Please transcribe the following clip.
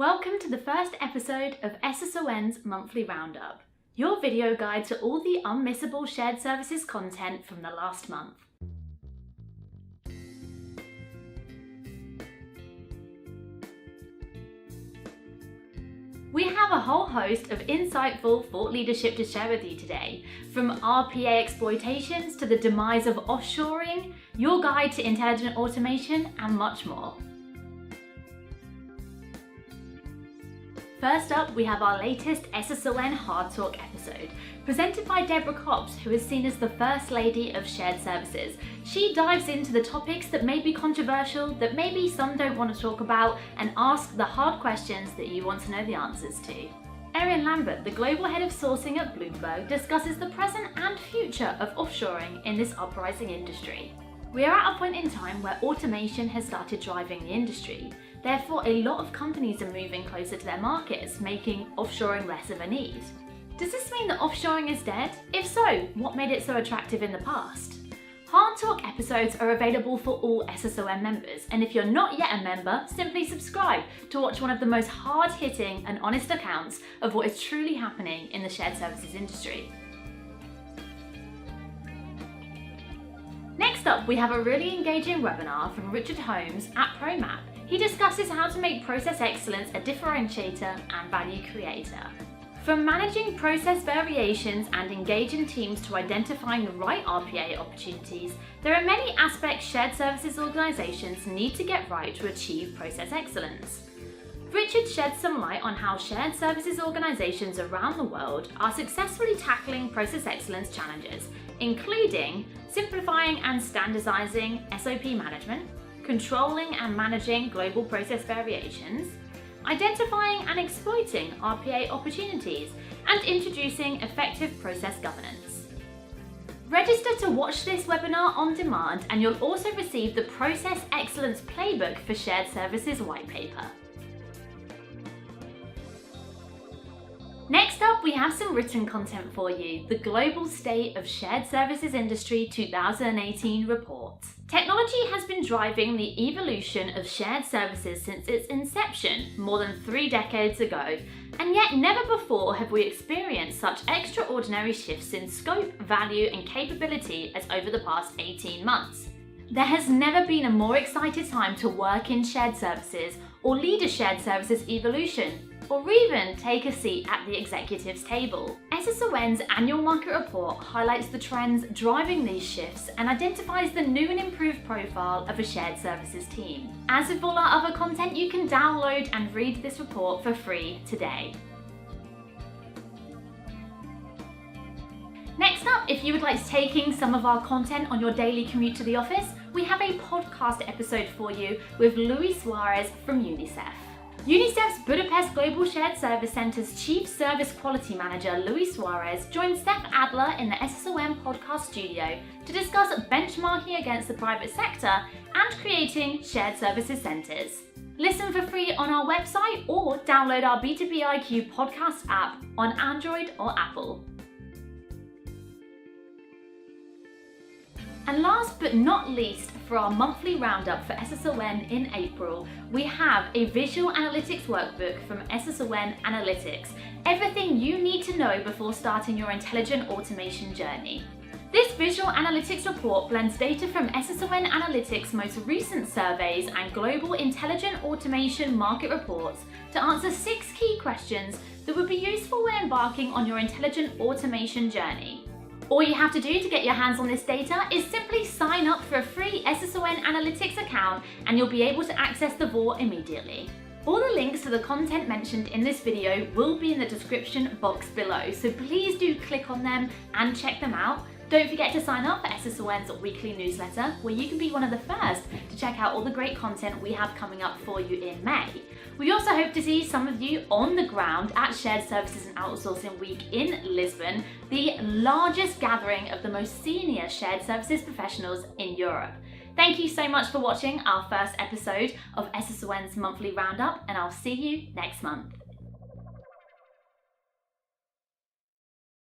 Welcome to the first episode of SSON's Monthly Roundup, your video guide to all the unmissable shared services content from the last month. We have a whole host of insightful thought leadership to share with you today, from RPA exploitations to the demise of offshoring, your guide to intelligent automation, and much more. First up, we have our latest SSON Hard Talk episode, presented by Deborah Cobbs, who is seen as the First Lady of Shared Services. She dives into the topics that may be controversial, that maybe some don't want to talk about, and asks the hard questions that you want to know the answers to. Erin Lambert, the Global Head of Sourcing at Bloomberg, discusses the present and future of offshoring in this uprising industry. We are at a point in time where automation has started driving the industry. Therefore, a lot of companies are moving closer to their markets, making offshoring less of a need. Does this mean that offshoring is dead? If so, what made it so attractive in the past? Hard Talk episodes are available for all SSON members, and if you're not yet a member, simply subscribe to watch one of the most hard-hitting and honest accounts of what is truly happening in the shared services industry. Next up, we have a really engaging webinar from Richard Holmes at ProMap. He discusses how to make process excellence a differentiator and value creator. From managing process variations and engaging teams to identifying the right RPA opportunities, there are many aspects shared services organizations need to get right to achieve process excellence. Richard sheds some light on how shared services organizations around the world are successfully tackling process excellence challenges, including simplifying and standardizing SOP management, controlling and managing global process variations, identifying and exploiting RPA opportunities, and introducing effective process governance. Register to watch this webinar on demand, and you'll also receive the Process Excellence Playbook for Shared Services white paper. Next up, we have some written content for you, the Global State of Shared Services Industry 2018 report. Technology has been driving the evolution of shared services since its inception more than 3 decades ago, and yet never before have we experienced such extraordinary shifts in scope, value, and capability as over the past 18 months. There has never been a more excited time to work in shared services or lead a shared services evolution, or even take a seat at the executives table. SSON's annual market report highlights the trends driving these shifts and identifies the new and improved profile of a shared services team. As with all our other content, you can download and read this report for free today. Next up, if you would like to take in some of our content on your daily commute to the office, we have a podcast episode for you with Luis Suarez from UNICEF. UNICEF's Budapest Global Shared Service Centre's Chief Service Quality Manager, Luis Suarez, joined Steph Adler in the SSON podcast studio to discuss benchmarking against the private sector and creating shared services centres. Listen for free on our website or download our B2B IQ podcast app on Android or Apple. And last but not least, for our monthly roundup for SSON in April, we have a visual analytics workbook from SSON Analytics, everything you need to know before starting your intelligent automation journey. This visual analytics report blends data from SSON Analytics' most recent surveys and global intelligent automation market reports to answer 6 key questions that would be useful when embarking on your intelligent automation journey. All you have to do to get your hands on this data is simply sign up for a free SSON Analytics account, and you'll be able to access the vault immediately. All the links to the content mentioned in this video will be in the description box below, so please do click on them and check them out. Don't forget to sign up for SSON's weekly newsletter, where you can be one of the first to check out all the great content we have coming up for you in May. We also hope to see some of you on the ground at Shared Services and Outsourcing Week in Lisbon, the largest gathering of the most senior shared services professionals in Europe. Thank you so much for watching our first episode of SSON's monthly roundup, and I'll see you next month.